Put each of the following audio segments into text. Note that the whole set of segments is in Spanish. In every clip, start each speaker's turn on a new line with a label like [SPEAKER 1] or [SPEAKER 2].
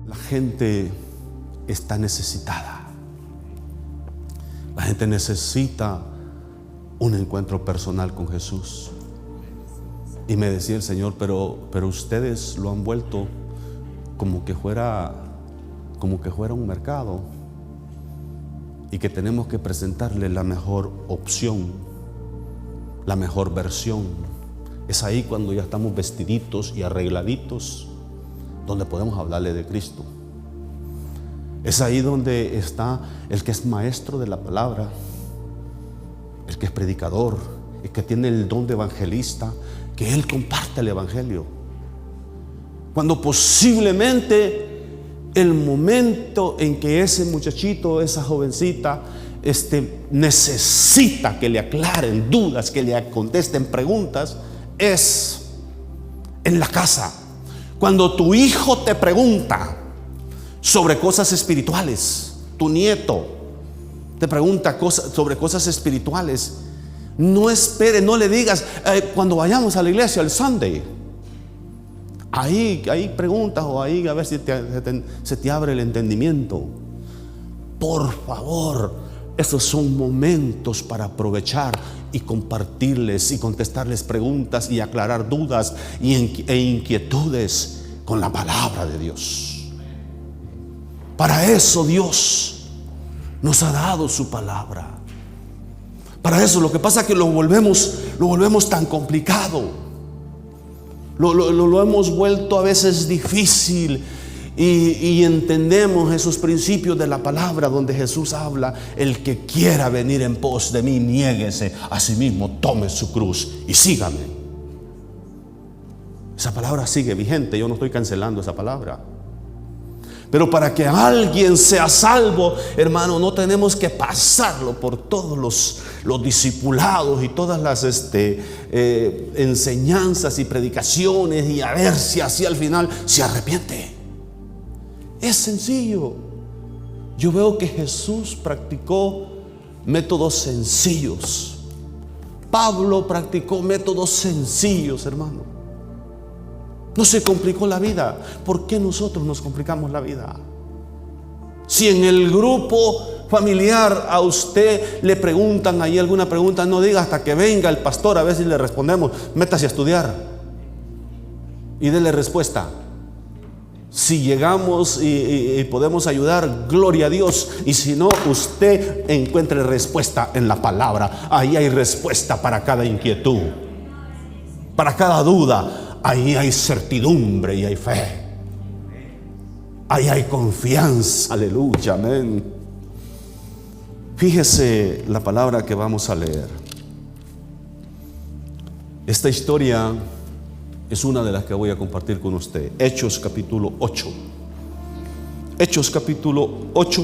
[SPEAKER 1] La gente está necesitada. La gente necesita un encuentro personal con Jesús. Y me decía el Señor, pero ustedes lo han vuelto como que fuera un mercado, y que tenemos que presentarle la mejor opción, la mejor versión. Es ahí cuando ya estamos vestiditos y arregladitos, donde podemos hablarle de Cristo. Es ahí donde está el que es maestro de la palabra, el que es predicador, el que tiene el don de evangelista, que él comparte el evangelio. Cuando posiblemente el momento en que ese muchachito, esa jovencita, necesita que le aclaren dudas, que le contesten preguntas, es en la casa. Cuando tu hijo te pregunta sobre cosas espirituales, tu nieto te pregunta sobre cosas espirituales, no espere, no le digas cuando vayamos a la iglesia el Sunday. Ahí preguntas, o ahí a ver si se te abre el entendimiento. Por favor, esos son momentos para aprovechar y compartirles y contestarles preguntas y aclarar dudas e inquietudes con la palabra de Dios. Para eso Dios nos ha dado su palabra. Para eso. Lo que pasa es que lo volvemos tan complicado. Lo hemos vuelto a veces difícil, y entendemos esos principios de la palabra donde Jesús habla: el que quiera venir en pos de mí, niéguese a sí mismo, tome su cruz y sígame. Esa palabra sigue vigente, yo no estoy cancelando esa palabra. Pero para que alguien sea salvo, hermano, no tenemos que pasarlo por todos los discipulados y todas las enseñanzas y predicaciones, y a ver si así al final se arrepiente. Es sencillo. Yo veo que Jesús practicó métodos sencillos. Pablo practicó métodos sencillos, hermano. No se complicó la vida. ¿Por qué nosotros nos complicamos la vida? Si en el grupo familiar a usted le preguntan ahí alguna pregunta, no diga hasta que venga el pastor a ver si le respondemos. Métase a estudiar y déle respuesta. Si llegamos y podemos ayudar, gloria a Dios. Y si no, usted encuentre respuesta en la palabra. Ahí hay respuesta para cada inquietud, para cada duda. Ahí hay certidumbre y hay fe. Ahí hay confianza. Aleluya, amén. Fíjese la palabra que vamos a leer. Esta historia es una de las que voy a compartir con usted. Hechos capítulo 8. Hechos capítulo 8.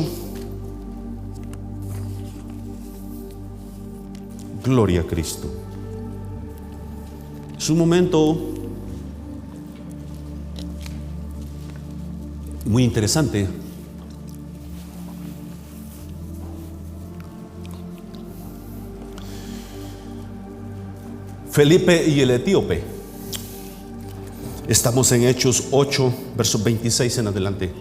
[SPEAKER 1] Gloria a Cristo. Es un momento muy interesante. Felipe y el etíope. Estamos en Hechos 8, versos 26 en adelante.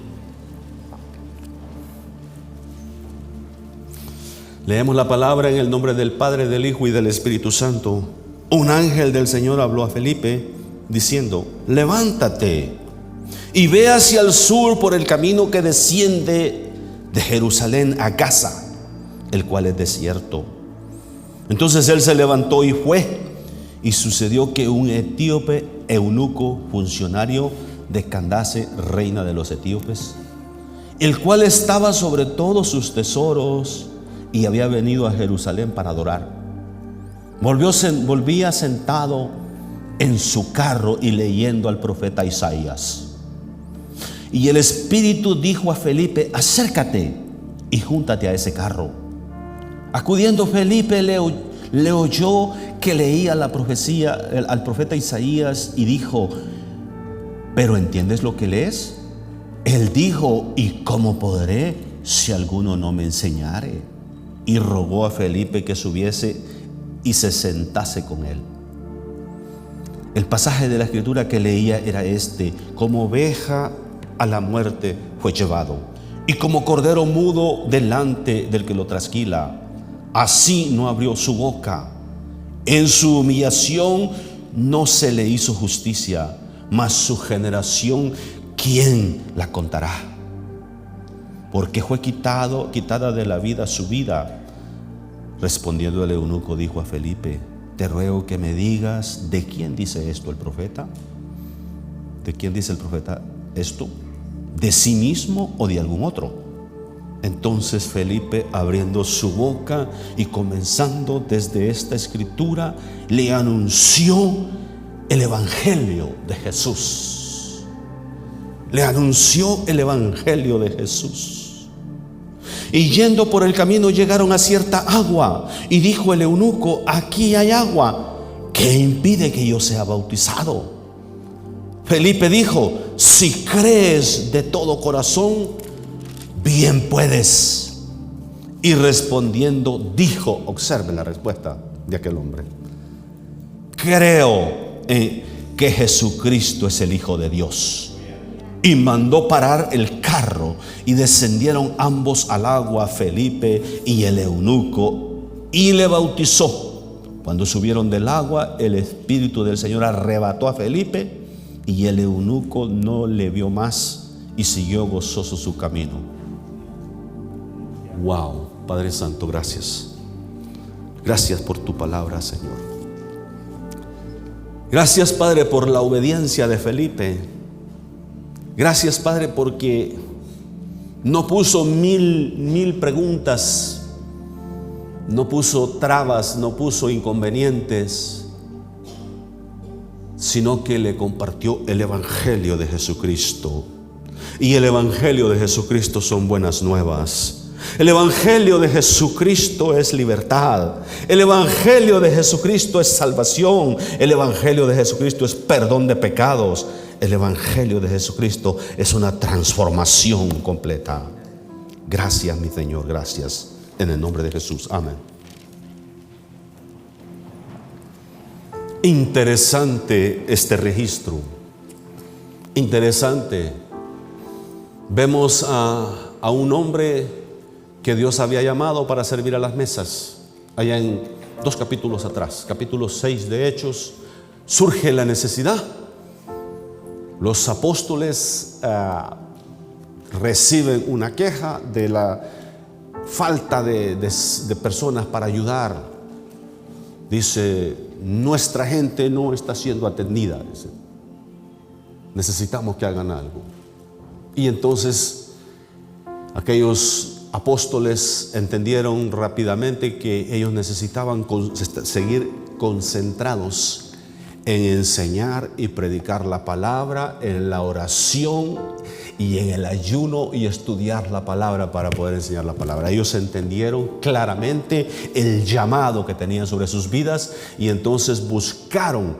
[SPEAKER 1] Leemos la palabra en el nombre del Padre, del Hijo y del Espíritu Santo. Un ángel del Señor habló a Felipe diciendo: levántate y ve hacia el sur por el camino que desciende de Jerusalén a Gaza, el cual es desierto. Entonces él se levantó y fue. Y sucedió que un etíope eunuco, funcionario de Candace, reina de los etíopes, el cual estaba sobre todos sus tesoros y había venido a Jerusalén para adorar, volvía sentado en su carro y leyendo al profeta Isaías. Y el Espíritu dijo a Felipe: acércate y júntate a ese carro. Acudiendo Felipe le oyó que leía la profecía al profeta Isaías y dijo: ¿pero entiendes lo que lees? Él dijo: ¿y cómo podré si alguno no me enseñare? Y rogó a Felipe que subiese y se sentase con él. El pasaje de la escritura que leía era este: como oveja a la muerte fue llevado. Y como cordero mudo delante del que lo trasquila, así no abrió su boca. En su humillación no se le hizo justicia, mas su generación, ¿quién la contará? Porque fue quitada de la vida su vida. Respondiendo el eunuco, dijo a Felipe: te ruego que me digas, ¿de quién dice esto el profeta? ¿De quién dice el profeta esto? ¿De sí mismo o de algún otro? Entonces Felipe, abriendo su boca y comenzando desde esta escritura, le anunció el evangelio de Jesús. Le anunció el evangelio de Jesús. Y yendo por el camino llegaron a cierta agua, y dijo el eunuco: aquí hay agua, ¿qué impide que yo sea bautizado? Felipe dijo: si crees de todo corazón, bien puedes. Y respondiendo dijo, observe la respuesta de aquel hombre: creo que Jesucristo es el Hijo de Dios. Y mandó parar el carro, y descendieron ambos al agua, Felipe y el eunuco, y le bautizó. Cuando subieron del agua, el Espíritu del Señor arrebató a Felipe, y el eunuco no le vio más, y siguió gozoso su camino. Wow, Padre Santo, gracias. Gracias por tu palabra, Señor. Gracias, Padre, por la obediencia de Felipe. Gracias, Padre, porque no puso mil preguntas, no puso trabas, no puso inconvenientes, sino que le compartió el evangelio de Jesucristo. Y el evangelio de Jesucristo son buenas nuevas. El evangelio de Jesucristo es libertad. El evangelio de Jesucristo es salvación. El evangelio de Jesucristo es perdón de pecados. El evangelio de Jesucristo es una transformación completa. Gracias, mi Señor, gracias. En el nombre de Jesús, amén. Interesante este registro. Interesante. Vemos a un hombre que Dios había llamado para servir a las mesas. Allá en 2 capítulos atrás, capítulo 6 de Hechos, surge la necesidad. Los apóstoles reciben una queja de la falta de personas para ayudar. Dice: nuestra gente no está siendo atendida. Dice: necesitamos que hagan algo. Y entonces aquellos apóstoles entendieron rápidamente que ellos necesitaban seguir concentrados en enseñar y predicar la palabra, en la oración y en el ayuno, y estudiar la palabra para poder enseñar la palabra. Ellos entendieron claramente el llamado que tenían sobre sus vidas, y entonces buscaron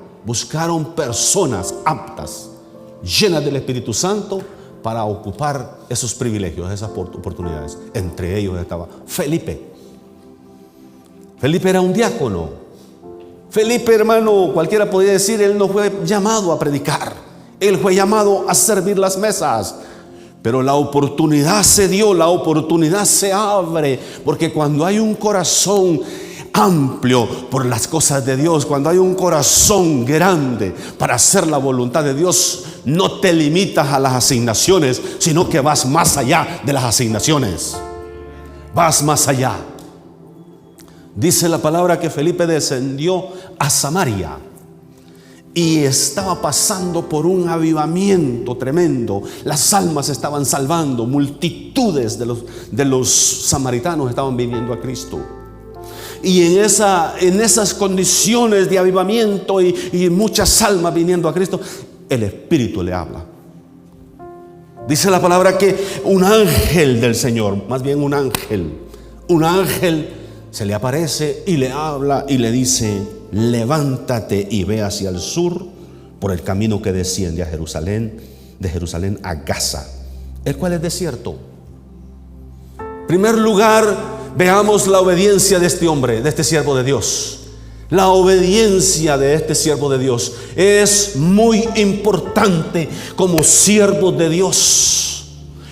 [SPEAKER 1] personas aptas, llenas del Espíritu Santo, para ocupar esos privilegios, esas oportunidades. Entre ellos estaba Felipe. Felipe era un diácono. Felipe, hermano, cualquiera podría decir, él no fue llamado a predicar, él fue llamado a servir las mesas. Pero la oportunidad se dio, la oportunidad se abre, porque cuando hay un corazón amplio por las cosas de Dios, cuando hay un corazón grande para hacer la voluntad de Dios, no te limitas a las asignaciones, sino que vas más allá de las asignaciones. Vas más allá. Dice la palabra que Felipe descendió a Samaria y estaba pasando por un avivamiento tremendo. Las almas se estaban salvando. Multitudes de los samaritanos estaban viniendo a Cristo. Y en esas condiciones de avivamiento y muchas almas viniendo a Cristo, el Espíritu le habla. Dice la palabra que un ángel del Señor, más bien un ángel se le aparece y le habla y le dice: levántate y ve hacia el sur por el camino que desciende a Jerusalén, de Jerusalén a Gaza, el cual es desierto. En primer lugar, veamos la obediencia de este hombre, de este siervo de Dios. La obediencia de este siervo de Dios es muy importante como siervo de Dios.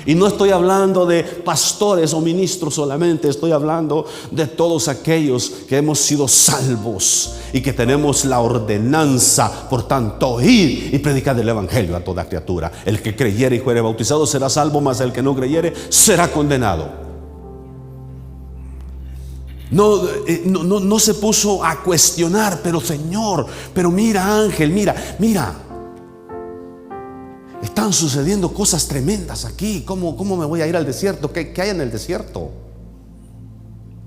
[SPEAKER 1] Y no estoy hablando de pastores o ministros solamente, estoy hablando de todos aquellos que hemos sido salvos y que tenemos la ordenanza, por tanto, ir y predicar el evangelio a toda criatura. El que creyere y fuere bautizado será salvo, mas el que no creyere será condenado. No se puso a cuestionar, pero Señor, pero mira, Ángel, mira. Están sucediendo cosas tremendas aquí. ¿Cómo me voy a ir al desierto? ¿Qué hay en el desierto?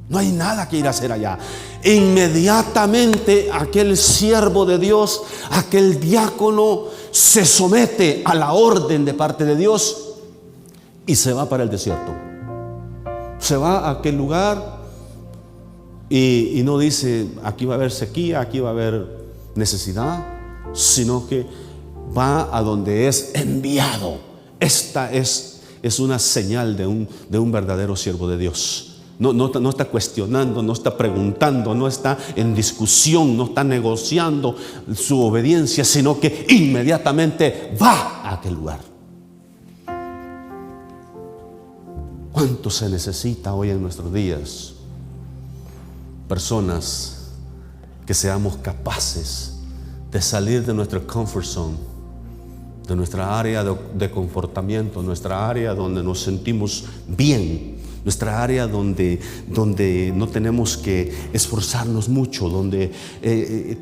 [SPEAKER 1] No hay nada que ir a hacer allá. Inmediatamente aquel siervo de Dios, aquel diácono, se somete a la orden de parte de Dios y se va para el desierto. Se va a aquel lugar y no dice aquí va a haber sequía, aquí va a haber necesidad, sino que va a donde es enviado. Esta es una señal de un verdadero siervo de Dios. No está cuestionando, no está preguntando, no está en discusión, no está negociando su obediencia, sino que inmediatamente va a aquel lugar. ¿Cuánto se necesita hoy en nuestros días? Personas que seamos capaces de salir de nuestra comfort zone, de nuestra área de confortamiento, nuestra área donde nos sentimos bien, nuestra área donde no tenemos que esforzarnos mucho, donde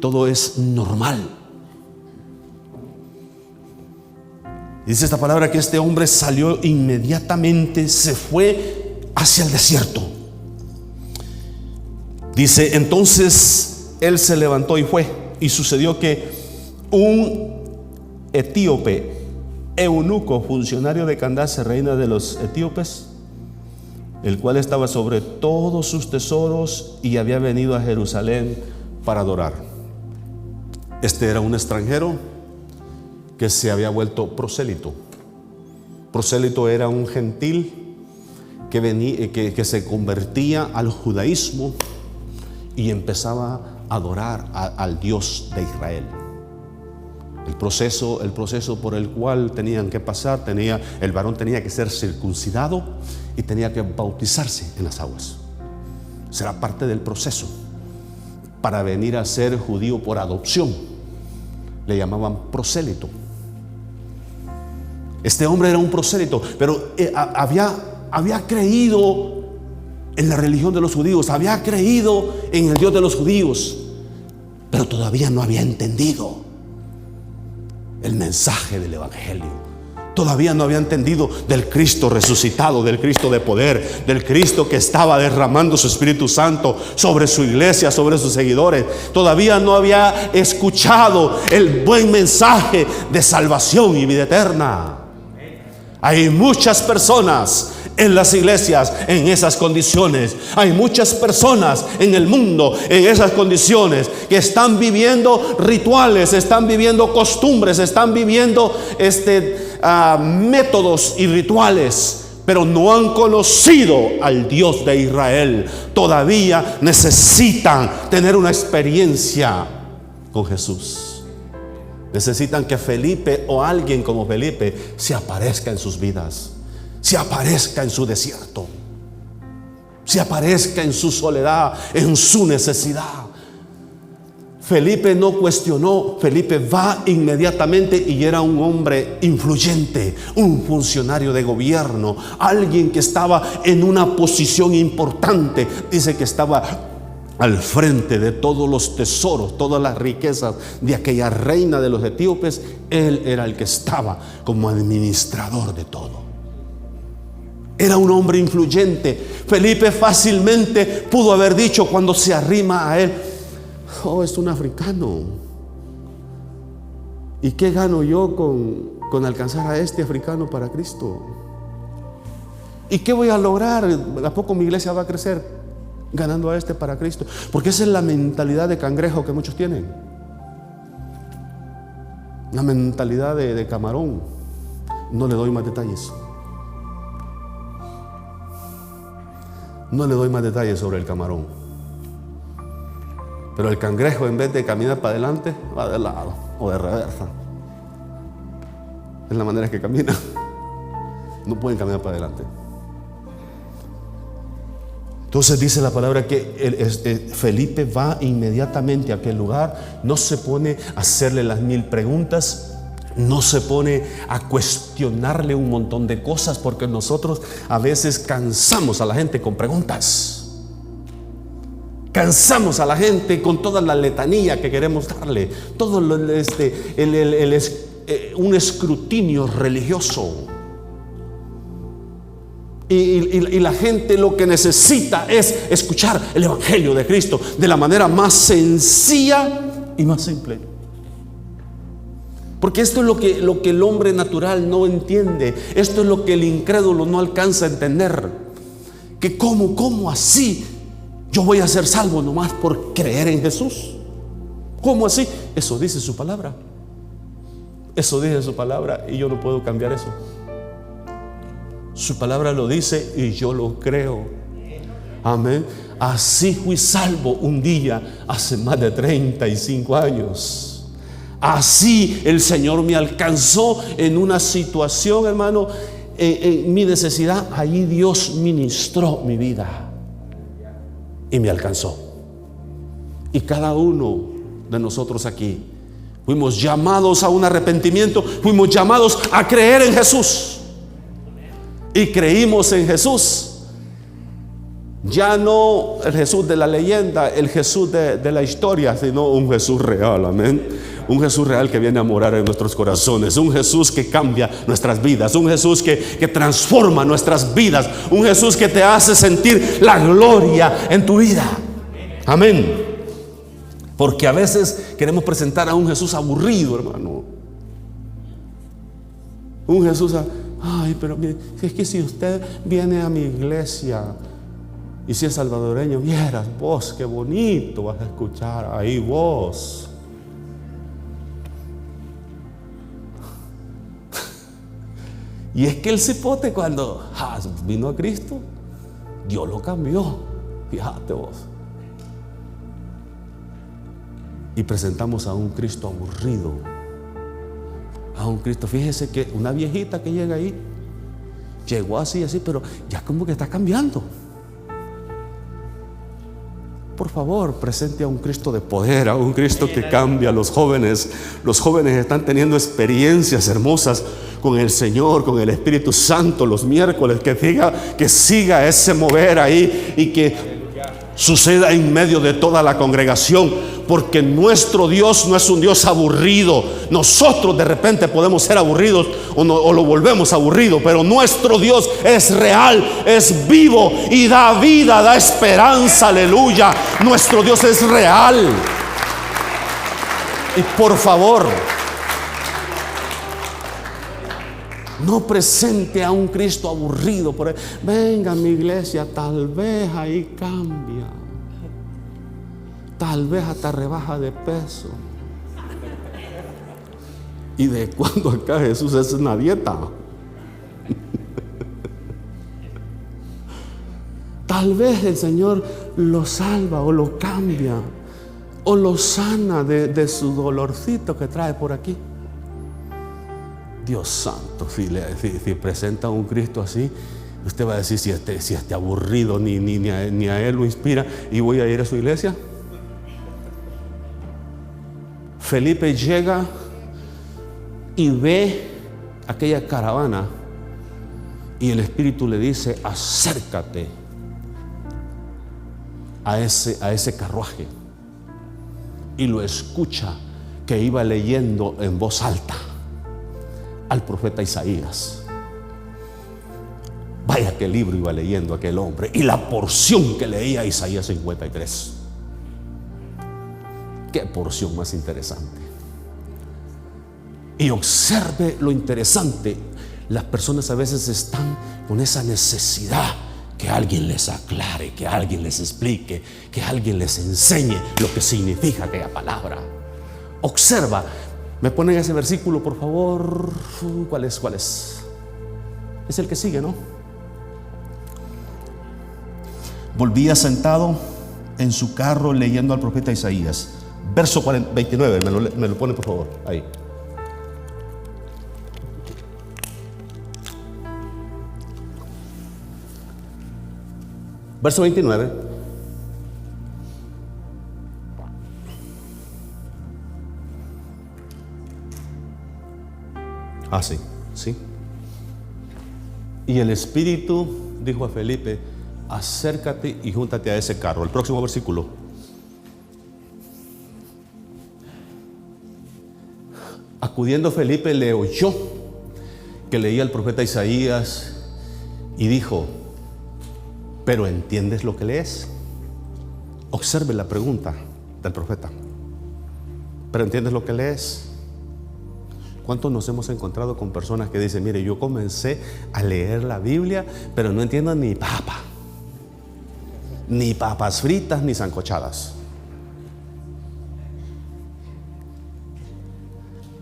[SPEAKER 1] todo es normal. Dice esta palabra que este hombre salió inmediatamente, se fue hacia el desierto. Dice, entonces él se levantó y fue, y sucedió que un etíope, eunuco, funcionario de Candace, reina de los etíopes, el cual estaba sobre todos sus tesoros y había venido a Jerusalén para adorar. Este era un extranjero que se había vuelto prosélito. Prosélito era un gentil que se convertía al judaísmo y empezaba a adorar al Dios de Israel. El proceso por el cual tenían que pasar, el varón tenía que ser circuncidado y tenía que bautizarse en las aguas. Será parte del proceso para venir a ser judío por adopción. Le llamaban prosélito. Este hombre era un prosélito, pero había creído en la religión de los judíos, había creído en el Dios de los judíos, pero todavía no había entendido el mensaje del evangelio. Todavía no había entendido del Cristo resucitado, del Cristo de poder, del Cristo que estaba derramando su Espíritu Santo sobre su iglesia, sobre sus seguidores. Todavía no había escuchado el buen mensaje de salvación y vida eterna. Hay muchas personas en las iglesias en esas condiciones. Hay muchas personas en el mundo en esas condiciones que están viviendo rituales, están viviendo costumbres, están viviendo métodos y rituales, pero no han conocido al Dios de Israel. Todavía necesitan tener una experiencia con Jesús. Necesitan que Felipe o alguien como Felipe se aparezca en sus vidas, se aparezca en su desierto, se aparezca en su soledad, en su necesidad. Felipe no cuestionó, Felipe va inmediatamente y era un hombre influyente, un funcionario de gobierno, alguien que estaba en una posición importante. Dice que estaba al frente de todos los tesoros, todas las riquezas de aquella reina de los etíopes. Él era el que estaba como administrador de todo. Era un hombre influyente. Felipe fácilmente pudo haber dicho cuando se arrima a él: oh, es un africano. ¿Y qué gano yo con alcanzar a este africano para Cristo? ¿Y qué voy a lograr? ¿A poco mi iglesia va a crecer ganando a este para Cristo? Porque esa es la mentalidad de cangrejo que muchos tienen. La mentalidad de camarón. No le doy más detalles. No le doy más detalles sobre el camarón. Pero el cangrejo, en vez de caminar para adelante, va de lado o de reversa. Es la manera que camina. No pueden caminar para adelante. Entonces dice la palabra que Felipe va inmediatamente a aquel lugar. No se pone a hacerle las 1000 preguntas. No se pone a cuestionarle un montón de cosas, porque nosotros a veces cansamos a la gente con preguntas. Cansamos a la gente con toda la letanía que queremos darle. Todo un escrutinio religioso. Y la gente lo que necesita es escuchar el Evangelio de Cristo de la manera más sencilla y más simple. Porque esto es lo que el hombre natural no entiende. Esto es lo que el incrédulo no alcanza a entender. Que ¿cómo así yo voy a ser salvo nomás por creer en Jesús? ¿Cómo así? Eso dice su palabra. Eso dice su palabra y yo no puedo cambiar eso. Su palabra lo dice y yo lo creo. Amén. Así fui salvo un día hace más de 35 años. Así el Señor me alcanzó en una situación, hermano, en mi necesidad. Allí Dios ministró mi vida y me alcanzó. Y cada uno de nosotros aquí fuimos llamados a un arrepentimiento, fuimos llamados a creer en Jesús. Y creímos en Jesús. Ya no el Jesús de la leyenda, el Jesús de la historia, sino un Jesús real, amén. Un Jesús real que viene a morar en nuestros corazones. Un Jesús que cambia nuestras vidas. Un Jesús que transforma nuestras vidas. Un Jesús que te hace sentir la gloria en tu vida. Amén. Porque a veces queremos presentar a un Jesús aburrido, hermano. Un Jesús ay, pero mire, es que si usted viene a mi iglesia y si es salvadoreño, vieras vos, qué bonito vas a escuchar ahí vos. Y es que el cipote cuando vino a Cristo, Dios lo cambió. Fíjate vos. Y presentamos a un Cristo aburrido. A un Cristo, fíjese que una viejita que llega ahí, llegó así, pero ya como que está cambiando. Por favor, presente a un Cristo de poder, a un Cristo que cambia a los jóvenes. Los jóvenes están teniendo experiencias hermosas con el Señor, con el Espíritu Santo los miércoles. Que siga ese mover ahí y que suceda en medio de toda la congregación. Porque nuestro Dios no es un Dios aburrido. Nosotros de repente podemos ser aburridos o lo volvemos aburrido, pero nuestro Dios es real, es vivo y da vida, da esperanza, aleluya. Nuestro Dios es real. Y por favor, no presente a un Cristo aburrido por ahí. Venga a mi iglesia, tal vez ahí cambia. Tal vez hasta rebaja de peso. ¿Y de cuándo acá Jesús es una dieta? Tal vez el Señor lo salva o lo cambia o lo sana de su dolorcito que trae por aquí. Dios santo, si presenta a un Cristo así, usted va a decir, si este aburrido ni a él lo inspira, y voy a ir a su iglesia. Felipe llega y ve aquella caravana y el Espíritu le dice, acércate a ese carruaje, y lo escucha que iba leyendo en voz alta al profeta Isaías. Vaya qué libro iba leyendo aquel hombre, y la porción que leía Isaías 53. Qué porción más interesante. Y observe lo interesante. Las personas a veces están con esa necesidad que alguien les aclare, que alguien les explique, que alguien les enseñe lo que significa aquella palabra. Observa. ¿Me ponen ese versículo, por favor? ¿Cuál es? Es el que sigue, ¿no? Volvía sentado en su carro leyendo al profeta Isaías. Verso 29, me lo pone por favor, ahí. Verso 29. Sí, sí. Y el Espíritu dijo a Felipe: acércate y júntate a ese carro. El próximo versículo. Acudiendo Felipe, le oyó que leía el profeta Isaías y dijo: ¿pero entiendes lo que lees? Observe la pregunta del profeta. ¿Pero entiendes lo que lees? ¿Cuántos nos hemos encontrado con personas que dicen: mire, yo comencé a leer la Biblia, pero no entiendo ni papa, ni papas fritas, ni sancochadas?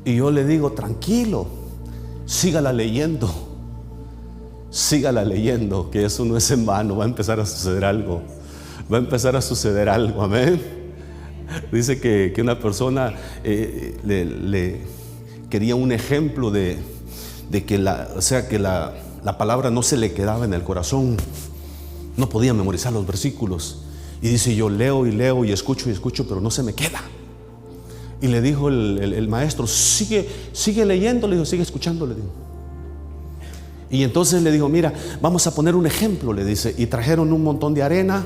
[SPEAKER 1] Y yo le digo: tranquilo, sígala leyendo, que eso no es en vano. Va a empezar a suceder algo, amén. Dice que una persona le quería un ejemplo de que la palabra no se le quedaba en el corazón, no podía memorizar los versículos, y dice: yo leo y escucho, pero no se me queda. Y le dijo el maestro: sigue leyendo, le dijo, sigue escuchando, le dijo. Y entonces le dijo: mira, vamos a poner un ejemplo, le dice. Y trajeron un montón de arena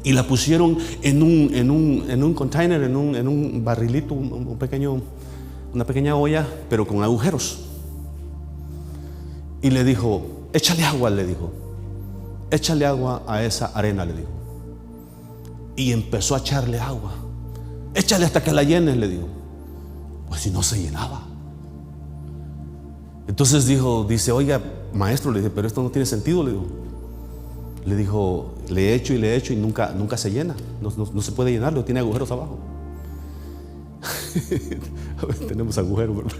[SPEAKER 1] y la pusieron en un container, en un barrilito, una pequeña olla, pero con agujeros. Y le dijo: échale agua, le dijo. Échale agua a esa arena, le dijo. Y empezó a echarle agua. Échale hasta que la llenes, le dijo. Pues si no se llenaba. Entonces dice: oiga, maestro, le dije, pero esto no tiene sentido, le digo. Le dijo: le echo y nunca se llena. No se puede llenarlo, tiene agujeros abajo. Tenemos agujeros, ¿verdad?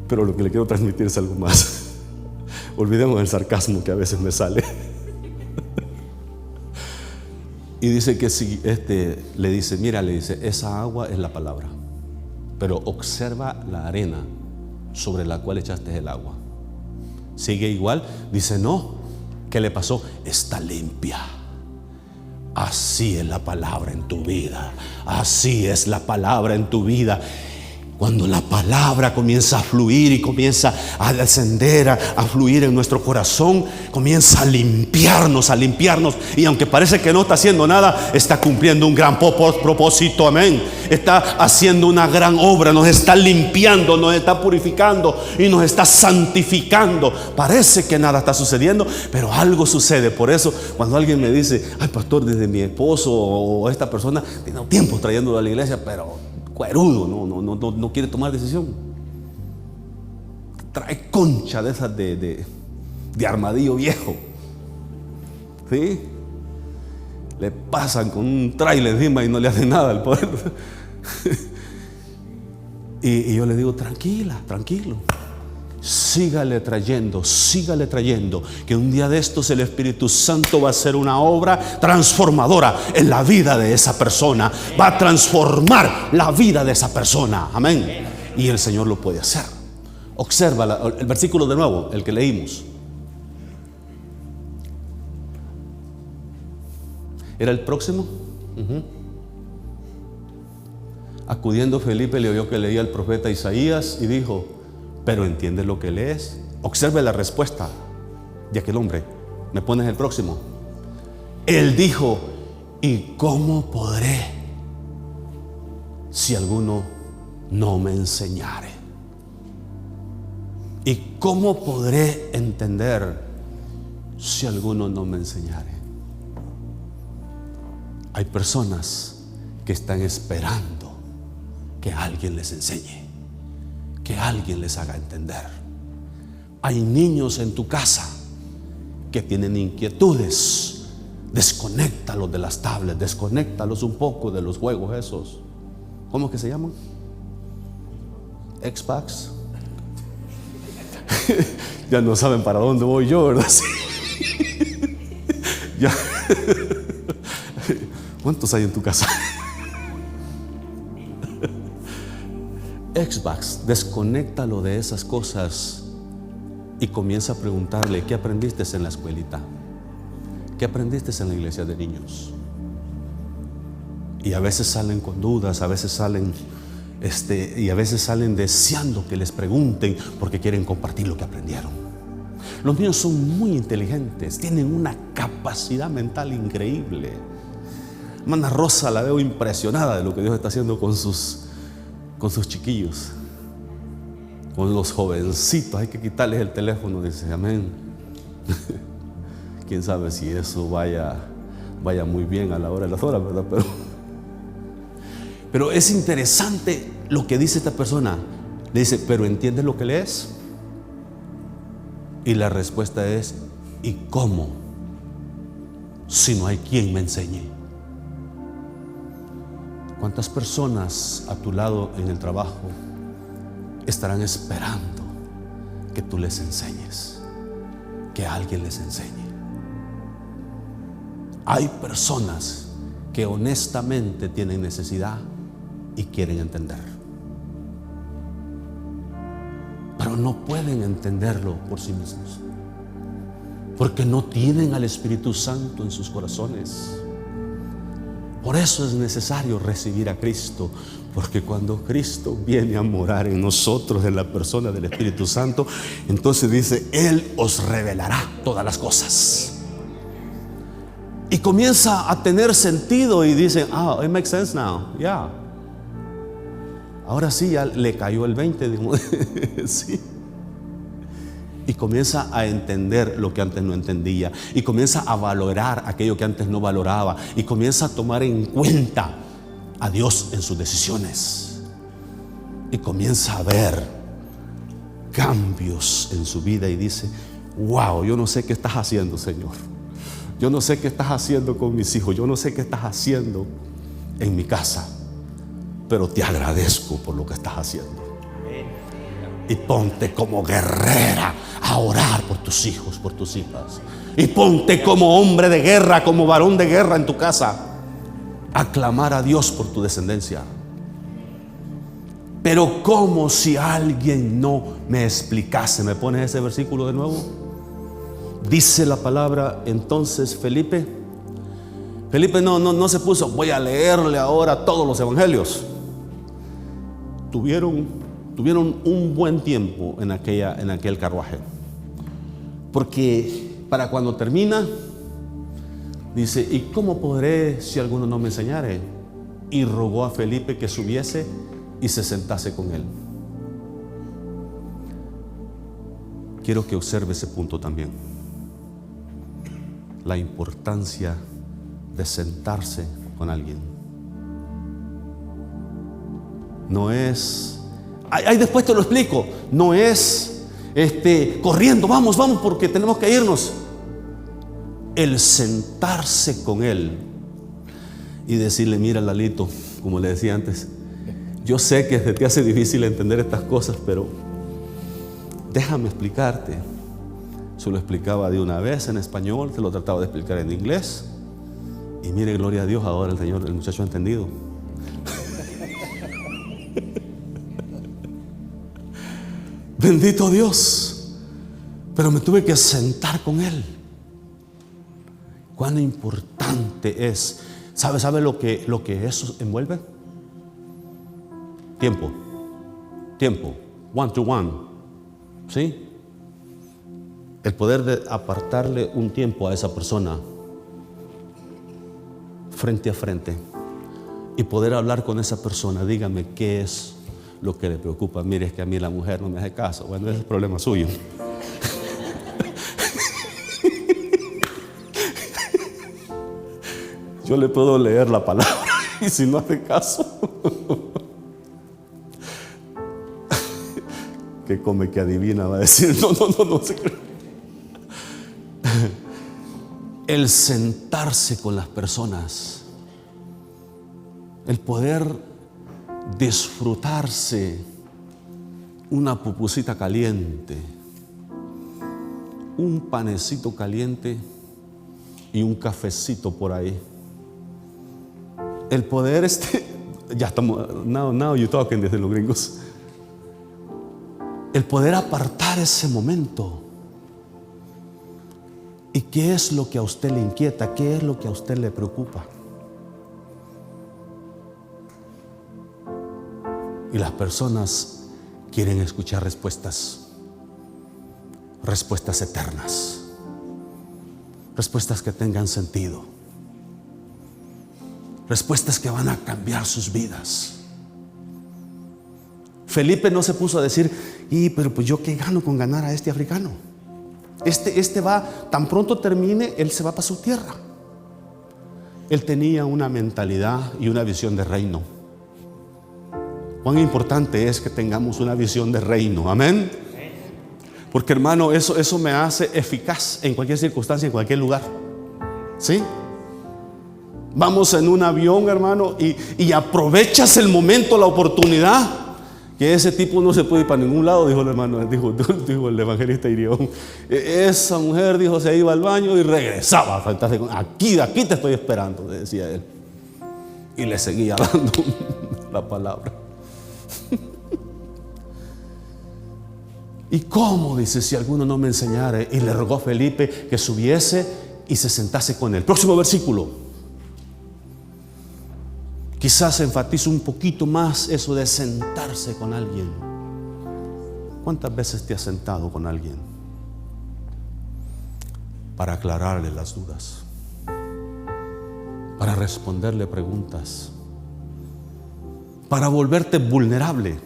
[SPEAKER 1] Pero lo que le quiero transmitir es algo más. Olvidemos el sarcasmo que a veces me sale. Y dice que si le dice: mira, le dice, esa agua es la palabra, pero observa la arena sobre la cual echaste el agua. Sigue igual. Dice: no, ¿qué le pasó? Está limpia. Así es la palabra en tu vida. Así es la palabra en tu vida. Cuando la palabra comienza a fluir y comienza a descender, a fluir en nuestro corazón, comienza a limpiarnos. Y aunque parece que no está haciendo nada, está cumpliendo un gran propósito, amén. Está haciendo una gran obra, nos está limpiando, nos está purificando y nos está santificando. Parece que nada está sucediendo, pero algo sucede. Por eso cuando alguien me dice: ay, pastor, desde mi esposo o esta persona tiene tiempo trayéndolo a la iglesia, pero cuerudo, no quiere tomar decisión. Trae concha de esas de armadillo viejo, ¿sí? Le pasan con un trailer encima y no le hacen nada al poder. y yo le digo: tranquilo, sígale trayendo, que un día de estos el Espíritu Santo va a hacer una obra transformadora en la vida de esa persona. Va a transformar la vida de esa persona, amén. Y el Señor lo puede hacer. Observa el versículo de nuevo, el que leímos. ¿Era el próximo? Acudiendo Felipe, le oyó que leía el profeta Isaías y dijo: ¿pero entiendes lo que lees? Observe la respuesta de aquel hombre. ¿Me pones el próximo? Él dijo: ¿y cómo podré si alguno no me enseñare? ¿Y cómo podré entender si alguno no me enseñare? Hay personas que están esperando que alguien les enseñe, que alguien les haga entender. Hay niños en tu casa que tienen inquietudes. Desconéctalos de las tablets, desconéctalos un poco de los juegos esos. ¿Cómo que se llaman? Xbox. Ya no saben para dónde voy yo, ¿verdad? Sí. Ya. ¿Cuántos hay en tu casa? Xbox, desconéctalo de esas cosas y comienza a preguntarle: ¿qué aprendiste en la escuelita? ¿Qué aprendiste en la iglesia de niños? Y a veces salen con dudas, a veces salen y a veces salen deseando que les pregunten porque quieren compartir lo que aprendieron. Los niños son muy inteligentes, tienen una capacidad mental increíble. Hermana Rosa, la veo impresionada de lo que Dios está haciendo con sus chiquillos, con los jovencitos. Hay que quitarles el teléfono, dice, amén. Quién sabe si eso vaya muy bien a la hora de las horas, ¿verdad? Pero es interesante lo que dice esta persona. Le dice: ¿pero entiendes lo que lees? Y la respuesta es: ¿y cómo? Si no hay quien me enseñe. ¿Cuántas personas a tu lado en el trabajo estarán esperando que tú les enseñes, que alguien les enseñe? Hay personas que honestamente tienen necesidad y quieren entender, pero no pueden entenderlo por sí mismos, porque no tienen al Espíritu Santo en sus corazones. Por eso es necesario recibir a Cristo, porque cuando Cristo viene a morar en nosotros, en la persona del Espíritu Santo, entonces dice: Él os revelará todas las cosas. Y comienza a tener sentido y dice: it makes sense now, yeah. Ahora sí, ya le cayó el 20, digo, sí. Y comienza a entender lo que antes no entendía, y comienza a valorar aquello que antes no valoraba, y comienza a tomar en cuenta a Dios en sus decisiones, y comienza a ver cambios en su vida y dice: wow, yo no sé qué estás haciendo, Señor. Yo no sé qué estás haciendo con mis hijos, yo no sé qué estás haciendo en mi casa, pero te agradezco por lo que estás haciendo. Y ponte como guerrera a orar por tus hijos, por tus hijas. Y ponte como hombre de guerra, como varón de guerra en tu casa, a clamar a Dios por tu descendencia. Pero como si alguien no me explicase. ¿Me pones ese versículo de nuevo? Dice la palabra: entonces Felipe no se puso: voy a leerle ahora todos los evangelios. Tuvieron un buen tiempo en aquel carruaje, porque para cuando termina dice: ¿y cómo podré si alguno no me enseñare? Y rogó a Felipe que subiese y se sentase con él. Quiero que observe ese punto también, la importancia de sentarse con alguien. No es, ahí después te lo explico, no es corriendo, vamos porque tenemos que irnos. El sentarse con él y decirle: mira, Lalito, como le decía antes, yo sé que se te hace difícil entender estas cosas, pero déjame explicarte. Se lo explicaba de una vez en español, se lo trataba de explicar en inglés, y mire, gloria a Dios, ahora el muchacho ha entendido. Bendito Dios. Pero me tuve que sentar con él. Cuán importante es. ¿Sabe lo que eso envuelve? Tiempo, one to one, ¿sí? El poder de apartarle un tiempo a esa persona frente a frente y poder hablar con esa persona. Dígame qué es lo que le preocupa. Mire, es que a mí la mujer no me hace caso. Bueno, ese es el problema suyo. Yo le puedo leer la palabra y si no hace caso, que come, que adivina, va a decir: no se cree. El sentarse con las personas, el poder disfrutarse una pupusita caliente, un panecito caliente y un cafecito por ahí. El poder ya estamos, now you talking, desde los gringos. El poder apartar ese momento. ¿Y qué es lo que a usted le inquieta? ¿Qué es lo que a usted le preocupa? Y las personas quieren escuchar respuestas eternas, respuestas que tengan sentido, respuestas que van a cambiar sus vidas. Felipe no se puso a decir, pero pues yo qué gano con ganar a este africano. Este va, tan pronto termine, él se va para su tierra. Él tenía una mentalidad y una visión de reino. Cuán importante es que tengamos una visión de reino, amén. Porque, hermano, eso me hace eficaz en cualquier circunstancia, en cualquier lugar. ¿Sí? Vamos en un avión, hermano, y aprovechas el momento, la oportunidad. Que ese tipo no se puede ir para ningún lado, dijo el hermano, dijo el evangelista Irión. Esa mujer, dijo, se iba al baño y regresaba. Fantástico. Aquí te estoy esperando, decía él. Y le seguía dando la palabra. ¿Y cómo? Dice, si alguno no me enseñara. Y le rogó a Felipe que subiese y se sentase con él. Próximo versículo. Quizás enfatizo un poquito más eso de sentarse con alguien. ¿Cuántas veces te has sentado con alguien para aclararle las dudas, para responderle preguntas, para volverte vulnerable?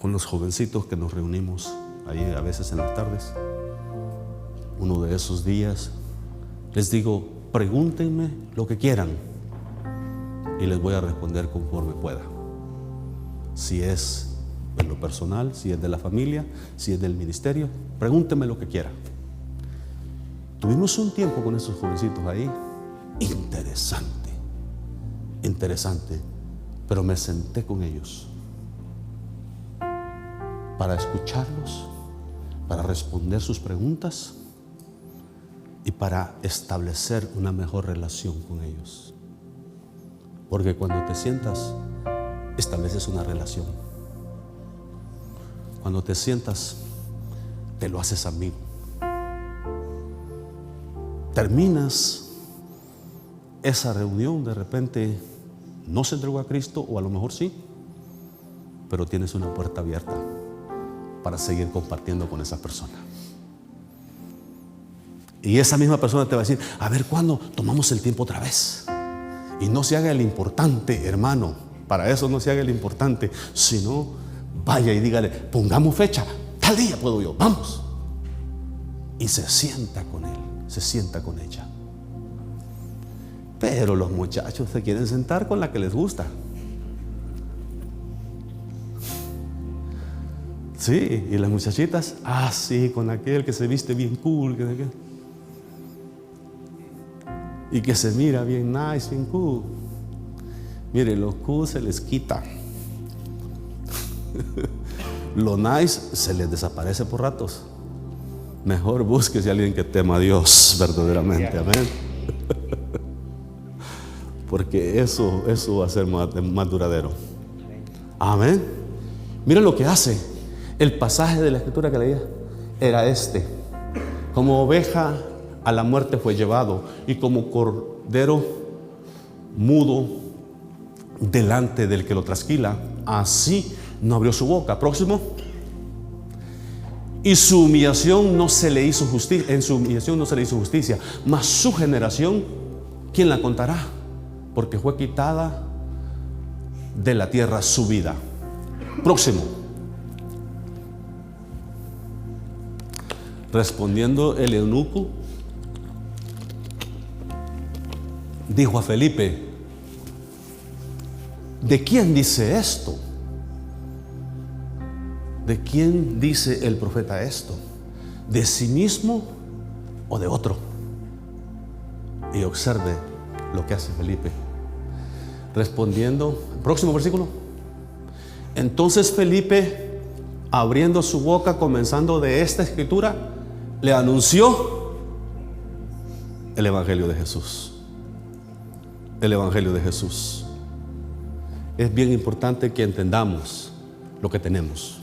[SPEAKER 1] Con los jovencitos que nos reunimos ahí a veces en las tardes, uno de esos días les digo, pregúntenme lo que quieran y les voy a responder conforme pueda. Si es de lo personal, si es de la familia, si es del ministerio, pregúntenme lo que quieran. Tuvimos un tiempo con esos jovencitos ahí, interesante, pero me senté con ellos para escucharlos, para responder sus preguntas y para establecer una mejor relación con ellos. Porque cuando te sientas, estableces una relación. Cuando te sientas, te lo haces amigo. Terminas esa reunión, de repente no se entregó a Cristo, o a lo mejor sí, pero tienes una puerta abierta para seguir compartiendo con esa persona. Y esa misma persona te va a decir, a ver, ¿cuándo tomamos el tiempo otra vez? Y no se haga el importante, hermano. Para eso no se haga el importante, sino vaya y dígale, pongamos fecha, tal día puedo yo, vamos. Y se sienta con él, se sienta con ella. Pero los muchachos se quieren sentar con la que les gusta. Sí, y las muchachitas, sí, con aquel que se viste bien cool, y que se mira bien nice, bien cool. Mire, lo cool se les quita. Lo nice se les desaparece por ratos. Mejor búsquese a alguien que tema a Dios verdaderamente, amén. Porque eso va a ser más duradero. Amén. Mira lo que hace. El pasaje de la escritura que leía era este: como oveja a la muerte fue llevado, y como cordero mudo delante del que lo trasquila, así no abrió su boca. Próximo. Y su humillación no se le hizo justicia. En su humillación no se le hizo justicia. Mas su generación, ¿quién la contará? Porque fue quitada de la tierra su vida. Próximo. Respondiendo el eunuco, dijo a Felipe: ¿de quién dice esto? ¿De quién dice el profeta esto? ¿De sí mismo o de otro? Y observe lo que hace Felipe. Respondiendo, próximo versículo. Entonces Felipe, abriendo su boca, comenzando de esta escritura, le anunció El Evangelio de Jesús. El Evangelio de Jesús. Es bien importante que entendamos lo que tenemos.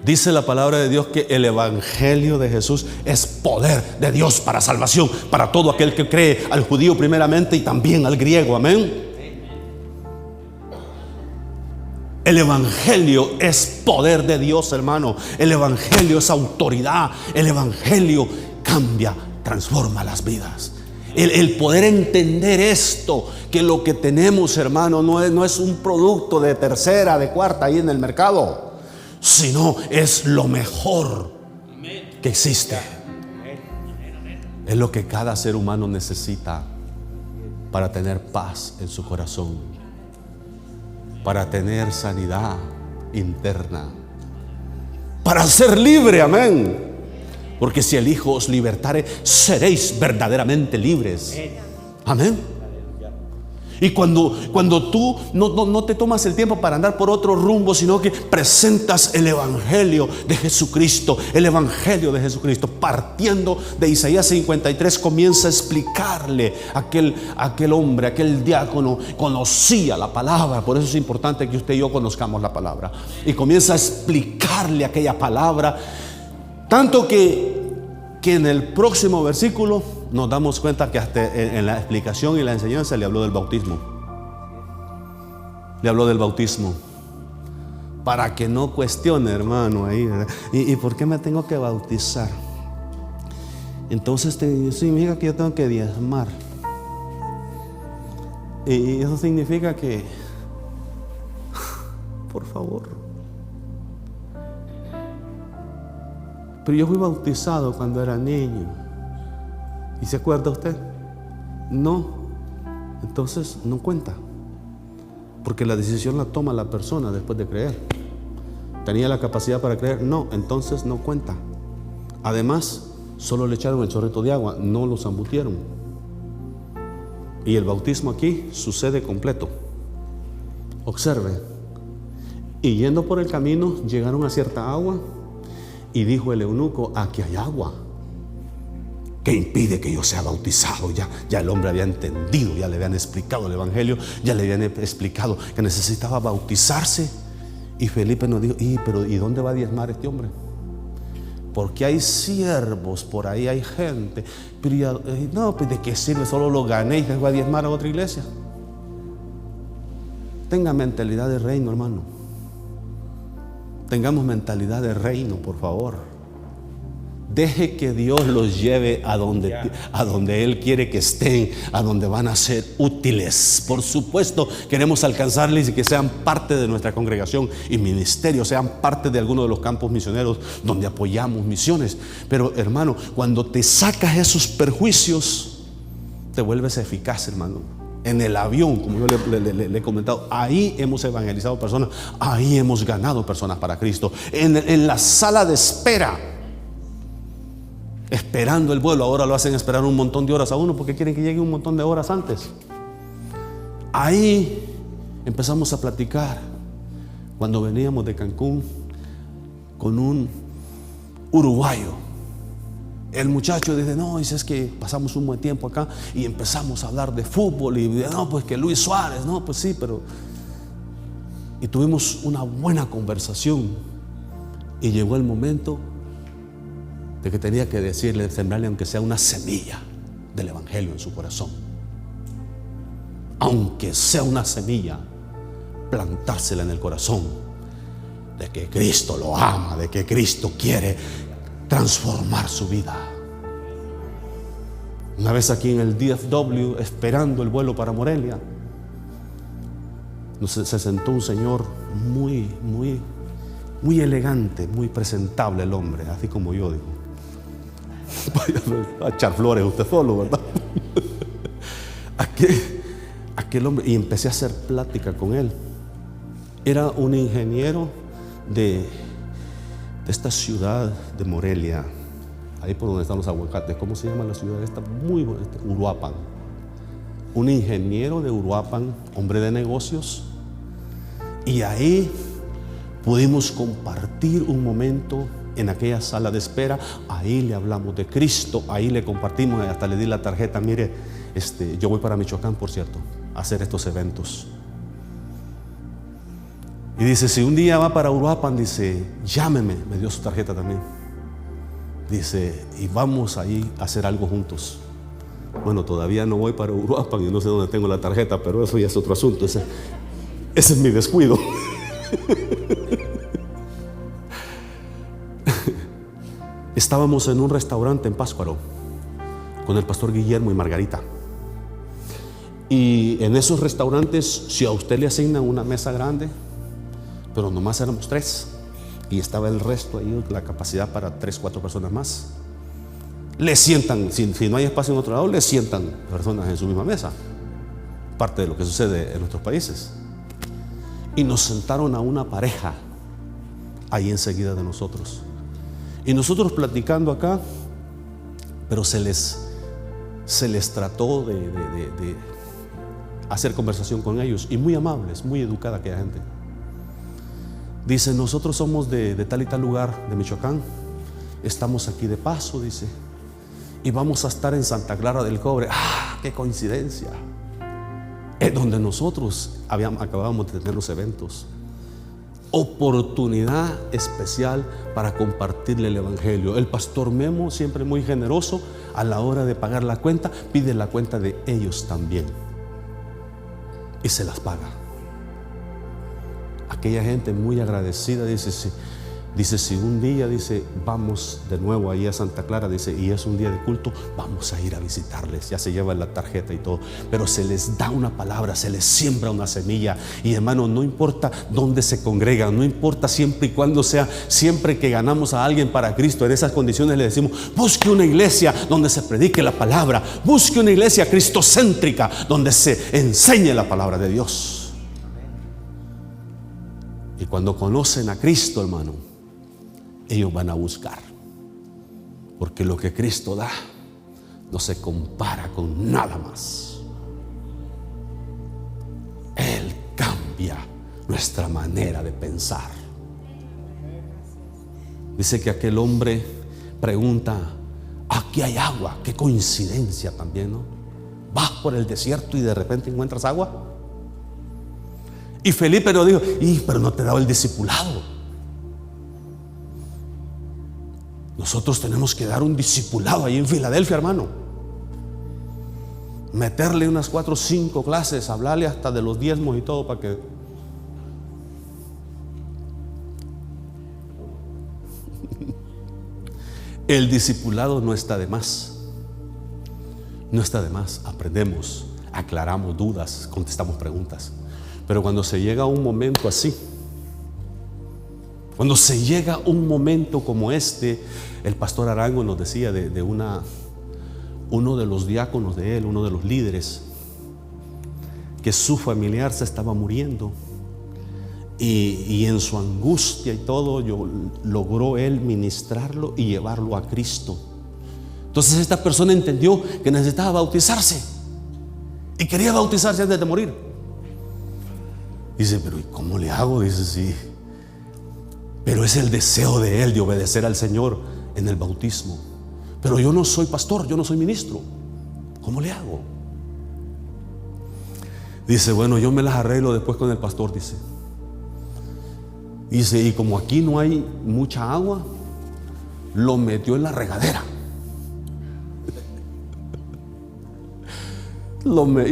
[SPEAKER 1] Dice la palabra de Dios que el Evangelio de Jesús es poder de Dios para salvación, para todo aquel que cree, al judío primeramente y también al griego. Amén. El Evangelio es poder de Dios, hermano. El Evangelio es autoridad. El Evangelio cambia, transforma las vidas. El poder entender esto, que lo que tenemos, hermano, no es un producto de tercera, de cuarta ahí en el mercado, sino es lo mejor que existe. Es lo que cada ser humano necesita para tener paz en su corazón, para tener sanidad interna, para ser libre. Amén. Porque si el Hijo os libertare, seréis verdaderamente libres. Amén. Y cuando tú no te tomas el tiempo para andar por otro rumbo, sino que presentas el Evangelio de Jesucristo, el Evangelio de Jesucristo, partiendo de Isaías 53, comienza a explicarle aquel hombre, aquel diácono, conocía la palabra. Por eso es importante que usted y yo conozcamos la palabra. Y comienza a explicarle aquella palabra, tanto que en el próximo versículo nos damos cuenta que hasta en la explicación y la enseñanza le habló del bautismo. Le habló del bautismo. Para que no cuestione, hermano, ahí, ¿verdad? ¿Y por qué me tengo que bautizar? Entonces significa que yo tengo que diezmar. Y eso significa que, por favor. Pero yo fui bautizado cuando era niño. ¿Y se acuerda usted? No. Entonces no cuenta. Porque la decisión la toma la persona después de creer. ¿Tenía la capacidad para creer? No. Entonces no cuenta. Además, solo le echaron el chorrito de agua, no lo zambutieron. Y el bautismo aquí sucede completo. Observe. Y yendo por el camino, llegaron a cierta agua. Y dijo el eunuco: aquí hay agua. ¿Qué impide que yo sea bautizado? Ya el hombre había entendido, ya le habían explicado el Evangelio, ya le habían explicado que necesitaba bautizarse. Y Felipe nos dijo: pero ¿y dónde va a diezmar este hombre? Porque hay siervos por ahí, hay gente. Pero ya, no, pues ¿de qué sirve? Solo lo gané y les voy a diezmar a otra iglesia. Tenga mentalidad de reino, hermano. Tengamos mentalidad de reino, por favor. Deje que Dios los lleve a donde Él quiere que estén, a donde van a ser útiles. Por supuesto, queremos alcanzarles y que sean parte de nuestra congregación y ministerio, sean parte de alguno de los campos misioneros donde apoyamos misiones. Pero, hermano, cuando te sacas esos perjuicios, te vuelves eficaz, hermano. En el avión, como yo le he comentado, ahí hemos evangelizado personas, ahí hemos ganado personas para Cristo. En la sala de espera, esperando el vuelo, ahora lo hacen esperar un montón de horas a uno porque quieren que llegue un montón de horas antes. Ahí empezamos a platicar cuando veníamos de Cancún con un uruguayo. El muchacho dice: no, dice, es que pasamos un buen tiempo acá y empezamos a hablar de fútbol y no, pues que Luis Suárez, no, pues sí, pero... Y tuvimos una buena conversación y llegó el momento de que tenía que decirle, sembrarle aunque sea una semilla del Evangelio en su corazón. Aunque sea una semilla, plantársela en el corazón de que Cristo lo ama, de que Cristo quiere transformar su vida. Una vez aquí en el DFW, esperando el vuelo para Morelia, se sentó un señor muy elegante, muy presentable el hombre, así como yo digo. Vaya a echar flores usted solo, ¿verdad? Aquel hombre, y empecé a hacer plática con él. Era un ingeniero de esta ciudad de Morelia, ahí por donde están los aguacates. ¿Cómo se llama la ciudad esta? Muy buena, Uruapan. Un ingeniero de Uruapan, hombre de negocios. Y ahí Pudimos compartir un momento en aquella sala de espera. Ahí le hablamos de Cristo, ahí le compartimos, hasta le di la tarjeta. Mire, yo voy para Michoacán, por cierto, a hacer estos eventos. Y dice, si un día va para Uruapan, dice, llámeme. Me dio su tarjeta también. Dice, y vamos ahí a hacer algo juntos. Bueno, todavía no voy para Uruapan y no sé dónde tengo la tarjeta, pero eso ya es otro asunto. Ese es mi descuido. Estábamos en un restaurante en Pátzcuaro con el pastor Guillermo y Margarita. Y en esos restaurantes, si a usted le asignan una mesa grande, pero nomás éramos 3 y estaba el resto ahí, la capacidad para 3, 4 personas más, le sientan, si no hay espacio en otro lado, le sientan personas en su misma mesa. Parte de lo que sucede en nuestros países. Y nos sentaron a una pareja ahí enseguida de nosotros. Y nosotros platicando acá, pero se les trató de hacer conversación con ellos, y muy amables, muy educada aquella gente. Dice, nosotros somos de tal y tal lugar de Michoacán, estamos aquí de paso, dice, y vamos a estar en Santa Clara del Cobre. ¡Ah, qué coincidencia! Es donde nosotros acabábamos de tener los eventos. Oportunidad especial para compartirle el evangelio. El pastor Memo, siempre muy generoso, a la hora de pagar la cuenta, pide la cuenta de ellos también y se las paga. Aquella gente muy agradecida, dice, si un día, dice, vamos de nuevo ahí a Santa Clara, dice, y es un día de culto, vamos a ir a visitarles. Ya se lleva la tarjeta y todo, pero se les da una palabra, se les siembra una semilla. Y hermano, no importa dónde se congregan, no importa, siempre y cuando sea, siempre que ganamos a alguien para Cristo, en esas condiciones le decimos, busque una iglesia donde se predique la palabra, busque una iglesia cristocéntrica donde se enseñe la palabra de Dios. Y cuando conocen a Cristo, hermano, ellos van a buscar, porque lo que Cristo da no se compara con nada más. Él cambia nuestra manera de pensar. Dice que aquel hombre pregunta, aquí hay agua. Qué coincidencia también, ¿no? Vas por el desierto y de repente encuentras agua. Y Felipe nos dijo, pero no te he dado el discipulado. Nosotros tenemos que dar un discipulado ahí en Filadelfia, hermano. Meterle unas 4 o 5 clases, hablarle hasta de los diezmos y todo para que... El discipulado no está de más. No está de más. Aprendemos, aclaramos dudas, contestamos preguntas. Pero cuando se llega a un momento así, cuando se llega un momento como este, el pastor Arango nos decía de uno de los diáconos de él, uno de los líderes, que su familiar se estaba muriendo y en su angustia y todo, logró él ministrarlo y llevarlo a Cristo. Entonces esta persona entendió que necesitaba bautizarse y quería bautizarse antes de morir. Dice, pero ¿y cómo le hago? Dice, sí. Pero es el deseo de él de obedecer al Señor en el bautismo. Pero yo no soy pastor, yo no soy ministro. ¿Cómo le hago? Dice, bueno, yo me las arreglo después con el pastor, dice. Dice, y como aquí no hay mucha agua, lo metió en la regadera.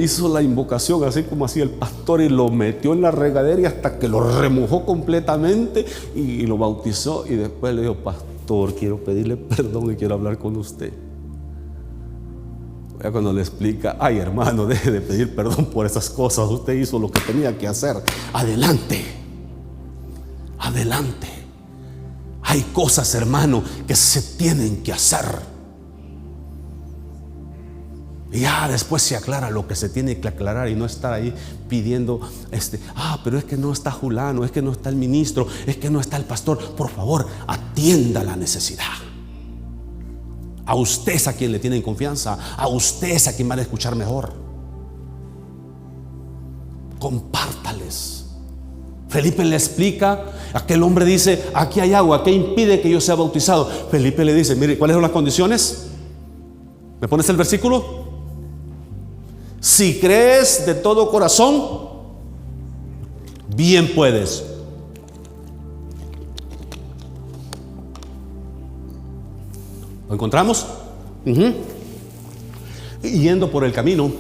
[SPEAKER 1] Hizo la invocación así como hacía el pastor y lo metió en la regadera y hasta que lo remojó completamente y lo bautizó. Y después le dijo, pastor, quiero pedirle perdón y quiero hablar con usted. Ya cuando le explica, ay hermano, deje de pedir perdón por esas cosas, usted hizo lo que tenía que hacer. Adelante, adelante. Hay cosas, hermano, que se tienen que hacer. Y ya después se aclara lo que se tiene que aclarar y no estar ahí pidiendo, pero es que no está Julano, es que no está el ministro, es que no está el pastor. Por favor, atienda la necesidad. A usted es a quien le tienen confianza, a usted es a quien van a escuchar mejor. Compártales, Felipe le explica, aquel hombre dice, aquí hay agua, ¿qué impide que yo sea bautizado? Felipe le dice, mire, ¿cuáles son las condiciones? ¿Me pones el versículo? Si crees de todo corazón, bien puedes. ¿Lo encontramos? Y yendo por el camino,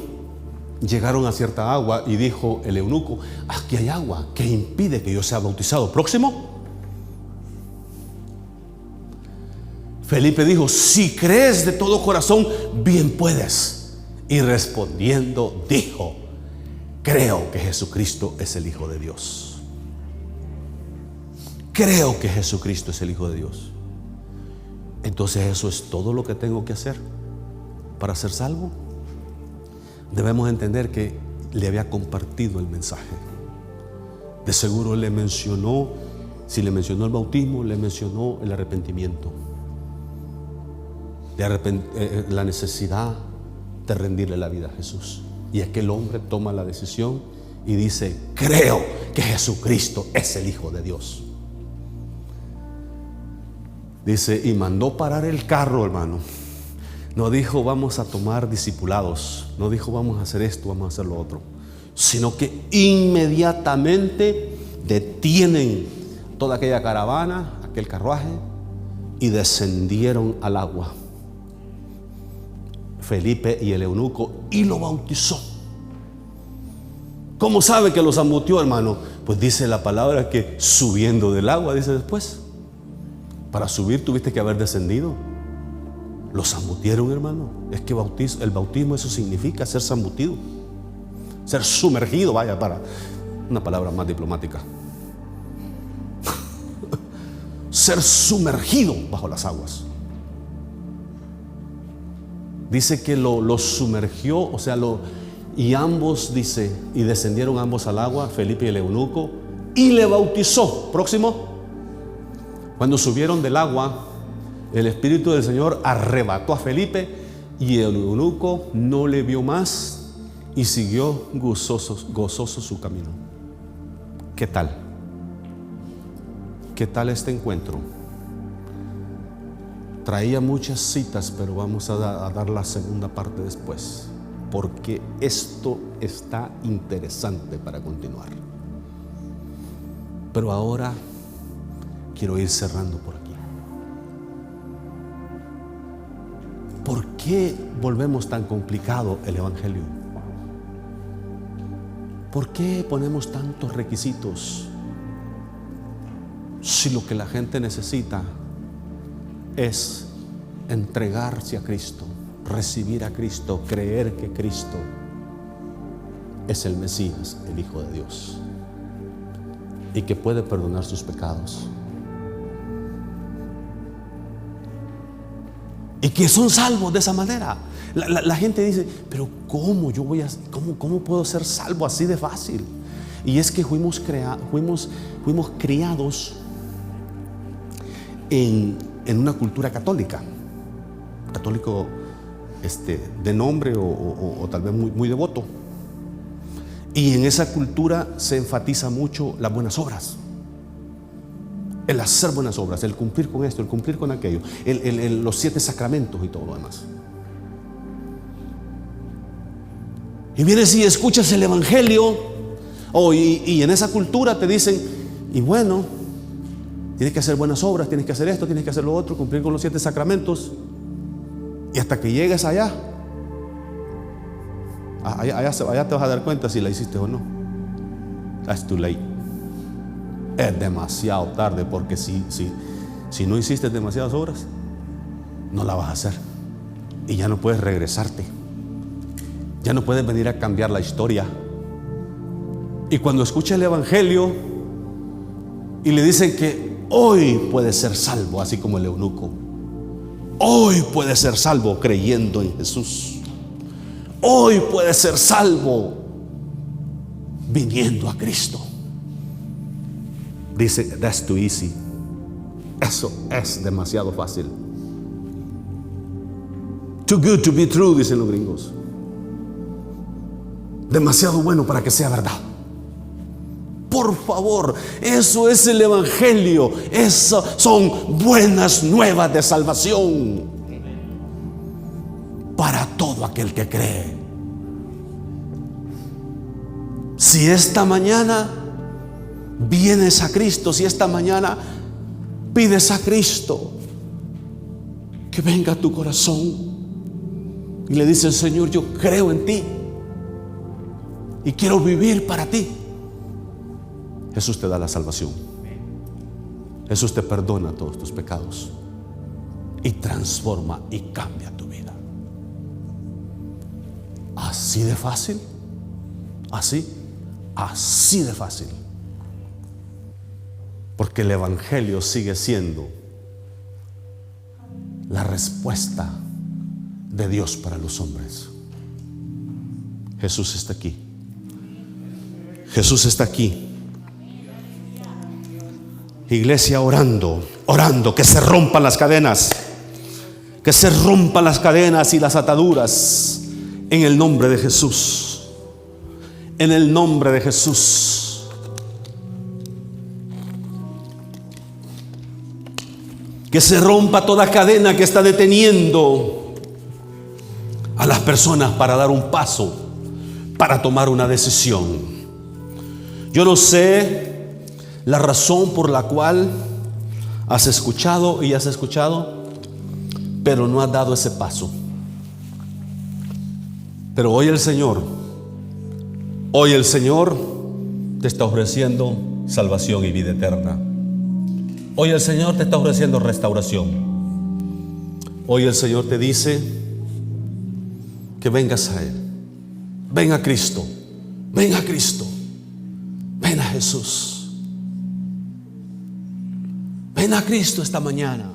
[SPEAKER 1] llegaron a cierta agua y dijo el eunuco, aquí hay agua, ¿qué impide que yo sea bautizado? Próximo. Felipe dijo, si crees de todo corazón, bien puedes. Y respondiendo dijo, creo que Jesucristo es el Hijo de Dios. Creo que Jesucristo es el Hijo de Dios. Entonces eso es todo lo que tengo que hacer para ser salvo. Debemos entender que le había compartido el mensaje. De seguro le mencionó, si le mencionó el bautismo, le mencionó el arrepentimiento, la necesidad de rendirle la vida a Jesús. Y aquel hombre toma la decisión y dice, creo que Jesucristo es el Hijo de Dios. Dice, y mandó parar el carro, hermano. No dijo, vamos a tomar discipulados. No dijo, vamos a hacer esto, vamos a hacer lo otro. Sino que inmediatamente detienen toda aquella caravana, aquel carruaje, y descendieron al agua. Felipe y el eunuco, y lo bautizó. ¿Cómo sabe que los zambuteó, hermano? Pues dice la palabra que subiendo del agua, dice después. Para subir tuviste que haber descendido. Los zambutieron, hermano. Es que el bautismo eso significa ser zambutido, ser sumergido, vaya, para una palabra más diplomática. Ser sumergido bajo las aguas. Dice que lo sumergió, o sea, y ambos, dice, y descendieron ambos al agua, Felipe y el eunuco, y le bautizó. Próximo. Cuando subieron del agua, el Espíritu del Señor arrebató a Felipe y el eunuco no le vio más y siguió gozoso su camino. ¿Qué tal? ¿Qué tal este encuentro? Traía muchas citas, pero vamos a dar la segunda parte después, porque esto está interesante para continuar. Pero ahora quiero ir cerrando por aquí. ¿Por qué volvemos tan complicado el Evangelio? ¿Por qué ponemos tantos requisitos si lo que la gente necesita es entregarse a Cristo, recibir a Cristo, creer que Cristo es el Mesías, el Hijo de Dios, y que puede perdonar sus pecados, y que son salvos de esa manera? La gente dice, pero ¿cómo puedo ser salvo así de fácil? Y es que fuimos criados en una cultura católico de nombre o tal vez muy devoto. Y en esa cultura se enfatiza mucho las buenas obras, el hacer buenas obras, el cumplir con esto, el cumplir con aquello, los 7 sacramentos y todo lo demás. Y vienes y escuchas el Evangelio, y en esa cultura te dicen, y bueno, tienes que hacer buenas obras, tienes que hacer esto, tienes que hacer lo otro, cumplir con los 7 sacramentos. Y hasta que llegues allá te vas a dar cuenta si la hiciste o no. That's too late. Es demasiado tarde, porque si no hiciste demasiadas obras, no la vas a hacer. Y ya no puedes regresarte. Ya no puedes venir a cambiar la historia. Y cuando escucha el Evangelio y le dicen que hoy puede ser salvo, así como el eunuco, hoy puede ser salvo creyendo en Jesús, hoy puede ser salvo viniendo a Cristo, dice, that's too easy. Eso es demasiado fácil. Too good to be true, dicen los gringos. Demasiado bueno para que sea verdad. por favor, eso es el Evangelio. Eso son buenas nuevas de salvación para todo aquel que cree. Si esta mañana vienes a Cristo, si esta mañana pides a Cristo que venga a tu corazón y le dices: Señor, yo creo en ti y quiero vivir para ti, Jesús te da la salvación. Jesús te perdona todos tus pecados y transforma y cambia tu vida. Así de fácil, así de fácil. Porque el Evangelio sigue siendo la respuesta de Dios para los hombres. Jesús está aquí. Jesús está aquí. Iglesia, orando, que se rompan las cadenas. Que se rompan las cadenas y las ataduras en el nombre de Jesús. En el nombre de Jesús. Que se rompa toda cadena que está deteniendo a las personas para dar un paso, para tomar una decisión. Yo no sé la razón por la cual has escuchado, pero no has dado ese paso. Pero hoy el Señor te está ofreciendo salvación y vida eterna. Hoy el Señor te está ofreciendo restauración. Hoy el Señor te dice que vengas a Él. Ven a Cristo. Ven a Cristo. Ven a Jesús. Ven a Cristo esta mañana.